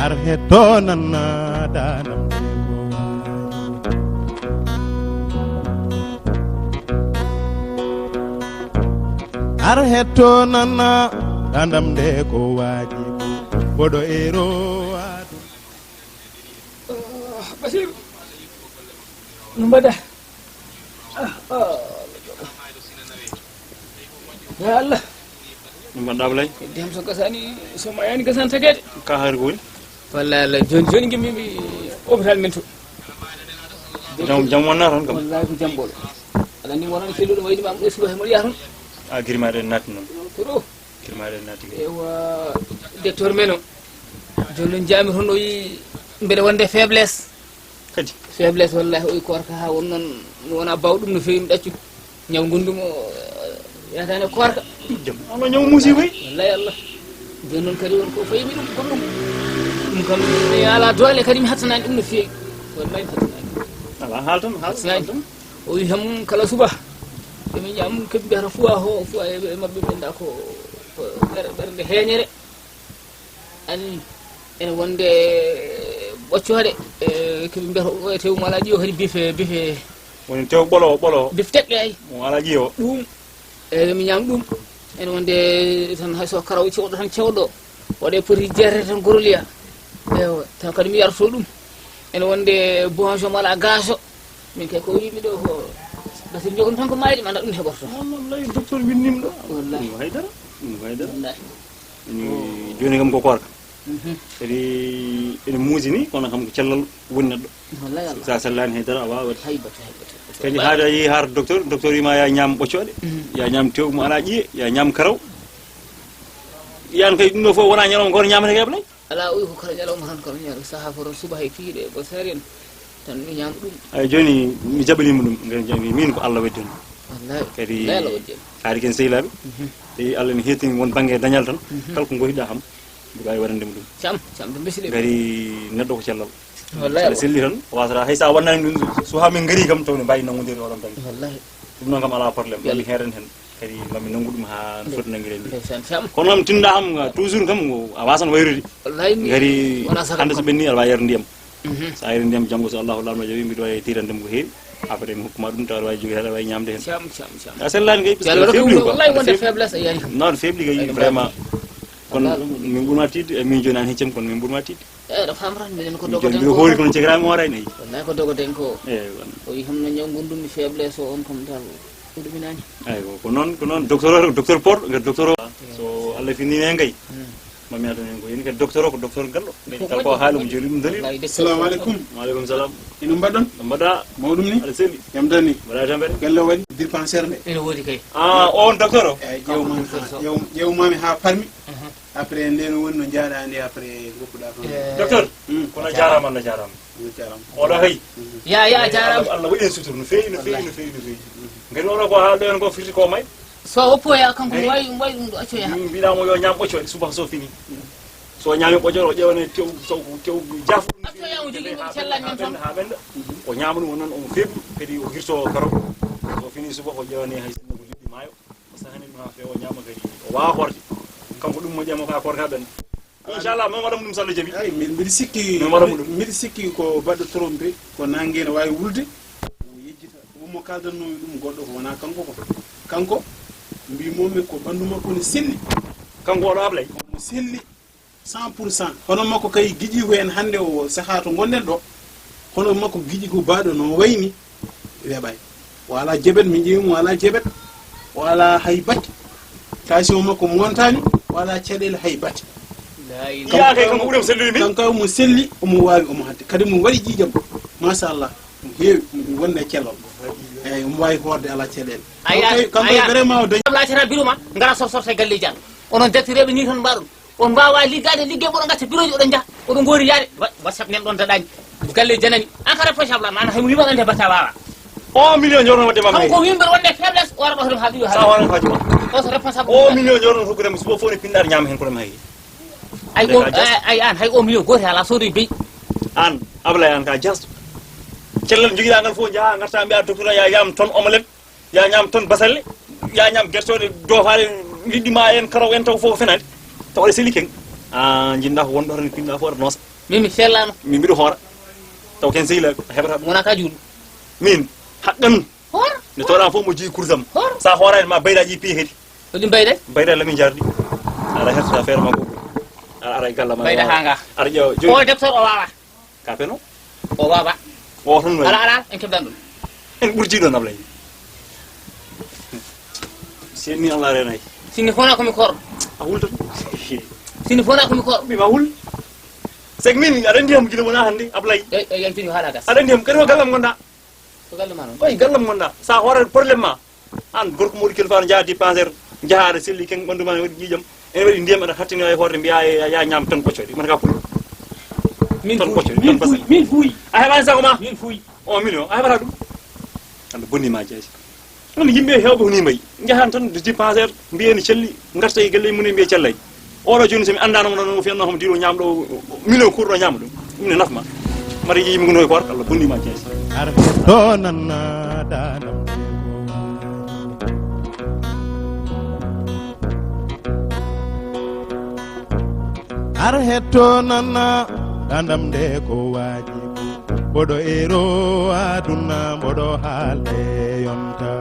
arheto nanna danam arheto nanna dandam de ko waji bodo ero adu basir numbada ya Allah numba blay dem so gasani so mayani gasan tagede ka har gol walla joni gimi hôpital men to jam wonna ron kam wallahi ko jambol ala ni wonon filudo wayni mam do suba mo yaron a girmade nat non toro girmade nati ewa docteur meno joni jami hono yi mbede wonde faiblesse kadi faiblesse wallahi o korka ha wonnon wona bawdum no feemi daccu nyaw gondumo yatane korka jam ama nyaw musi way wallahi Allah joni non kadi won ko faymi dum gondum dum kam ala dole kadi mi hattanani dum no feewi wallahi hattanani ala haltum o wi ham kala suba mi jam kebbi beta fuwa ho fuwa e mabbe benda ko bernde heñere ani ene wonde boccode kebbi beta o tew malaji o kadi bife woni tew bolo bif tebbe ay mo ala jiyo dum mi nyam dum ene wonde tan hayso karaw ci odo tan cewdo wode poti jerre tan goroliya ewa tan kadi mi yarto dum ene wonde boisson mala gaso min kay ko yimi do ko basir jogon tan ko maydi manda dum heborto wallahi docteur winnim do wallahi haydara wallahi ni joni kam ko korka kadi ene muusini kono kam ko cellal woni neddo wallahi Allah sa sallani haydara wa haybata kadi haada yi har docteur yi ma ya nyam boccode ya nyam tew mo ala jiye ya nyam karaw yan kay dum fo wona nyalom gor nyamata keblay ala uy ko kala nyalom tan ko nyal saha foro suba hay fiide ko saren tan mi nyam dum ay joni mi jabalima dum ngam jangi min ko Allah weddon wallahi kadi la wajje haari ken sehilaɓe e Allah ne hetini won banggue dañal tan kala ko gohiɗa ham mbiɗa wawi waɗandema ɗum cam ɗum besile gari neɗɗo ko cellal wallahi aɗa selli tan wasata hay sa wannani ɗum so ha min gari kam tawne mbawi nangodiri oɗon banggue wallahi ɗum noon kam ala probléme mami heeren hen kadi mami nangu ɗum ha no foti nanguiren ni cam kono kam tinɗa ham toujours kam a wasan wayrude wallahi gari wona saka hande so ɓenni aɗa wawi yarde ndiyam so a yari ndiyam janggo so Allahu lalma jaɓi mbiɗa wawi tirandemo ko heewi après mi hokkuma ɗum tawa aɗa wawi joguede aɗa wawi ñamde hen cam a sellani kay wallahi wonde faiblesse yani non faible kay vraiment kono min ɓurma tidde min joni an heccam kono min ɓurma tidde ɗo famran minen ko joni dogoten mbiɗo hoori kono cegrami horani ayi wallahi ko dogoten ko eyyi o wi hamno ñaw gondum mi faiblesse o on kam dal ɗuminani eyyi ko noon docteur Pod docteur so Allah finini hen kay mami adon hen ko yini kadi docteur ko docteur gallo kala ko haali mo joni ɗum dalil assalamu aleykum waaleykum salam ino mbaɗɗon no mbaɗa mawɗum ni aɗa selli jam tan ni mbaɗa tampere galle o waɗi dispensaire nde ene wodi kay on docteur o eyyi ƴewmami ha parmi après nden woni no jaaɗa nde après goppuɗa toon docteur kono jarama Allah jarama jarama oɗo hay ya jaram Allah waɗi en sutur no feewi ngari oɗo ko haalɗo en ko firti ko may so oppoya kanko way ɗum ɗo accoya mbiɗamo yo ñam ɓoccode subaka so fini so ñami ɓoccode o ƴewane tew jafu accoya o jogui ɗum cellani men tan ha ɓenda o ñama ɗum noon omo feeɓi kadi o hirto karo so fini subaka o ƴewane hay sinno ko liɗɗi maayo o sahani ɗum ha fewa o ñama kadi o wawa horde kanko ɗum mo ƴema ka korka ɓenda inchallah min waɗamo ɗum so Allah jaaɓi ay mbiɗa sikki min waɗamo ɗum mbiɗa sikki ko baɗɗo trompe ko nangue ne wawi wulde o yejjita womo kaldannomi ɗum goɗɗo ko wona kanko mbimomi ko ɓandu makko ne selli kanko oɗo ablay mo selli 100% hono makko kay giƴi ko en hande o saaha to gonɗen ɗo hono makko giƴi ko baɗo no wayni weɓay wala jebet mi ƴeewimo wala jebet wala hay batte tension makko montani wala caɗele hay batte iya kay kanko ɓuuri mo sellude min kanko mo selli omo wawi omo hadde kadi mo waɗi jiijam machallah mo heewi wonde cellal eyyi omo wawi horde ala caɗele kanko vraiment o dañi laatata bureau ma ngara sorsorta e galleji an onon dattireɓe ni tan mbaɗon on mbawa liggade ligguey moɗon gacca bureau ji oɗon jaaha oɗon goori yaade whatsapp nen ɗon daɗani galleji janani an kara responsable ma an haymo wima ande batta wawa 1 million jorno wadde mamma kanko wimɓe wonde faiblesse o wara ɗo hoɗum haaɗi sa waran haji ma o so responsable 1 million jorno hokkudema suba fof ne pinɗare ñama hen koɗema hayri ay an hay 1 million gooti ala soodoy beyi an ablay an ka jasto cellal joguiɗa ngal fof jaaha garta mbiya docteur ya yam ton omelette ya ñam ton basalle ya ñam guertode dofade liɗɗima en karaw en taw fof fenade taw aɗa seli ken jinda ko wonɗo tan pinɗa fo noos min mi sellano min mbiɗo hoora taw ken sehila heɓata ɗum wona ka juuɗo min haqqan hoora nde toɗa fof mo jii kursam hoora sa hoorani ma baydaji pi heedi hoɗum bayde bayda lamin jardi ara hertata feere makko ara e galla ma bayda ha nga ara ƴeewa o joni docteur o wawa ka peno o wawa o tan wayi ala ala en keɓɗan ɗum en ɓurtiɗo nablay senni allah renayi sinni fona komi korɗo a hultat sinni fona komi korɗo mbima hul seg min aɗa andi ham guila wona hannde ablay yaltini haala gas aɗa andi ham kadi ko gallam gonɗa ko galle ma noon wayi gallam gonɗa sa hoorani probléme ma an gorko moɗi kelfano jaha dispensaire jahaɗa selli ken ɓandu ma ne waɗi ƴiƴam ene waɗi ndiyam aɗa hattini e hoorde mbiya ya ñam tan ɓoccoɗe mata ka pullo min tan ɓoccoɗe min fuuy min fuuy a heɓani sago ma min fuuy o min o a heɓata ɗum anda bonnima jeesi on yimɓe hewɓe honi mbayi jahan tan dispensaire mbiyeni celli garta e galle mumen mbiye cellay oɗo joni somi andanamo ɗon o fiyatno homo diɗo ñamɗo million kurɗo ñama ɗum ɗum ne nafma mbaɗa yimɓe gono e koor allah bonnima jeesi ar hetto nanna danam ar hetto nanna dandam nde ko wajibu boɗo ero aduna boɗo haalde yonta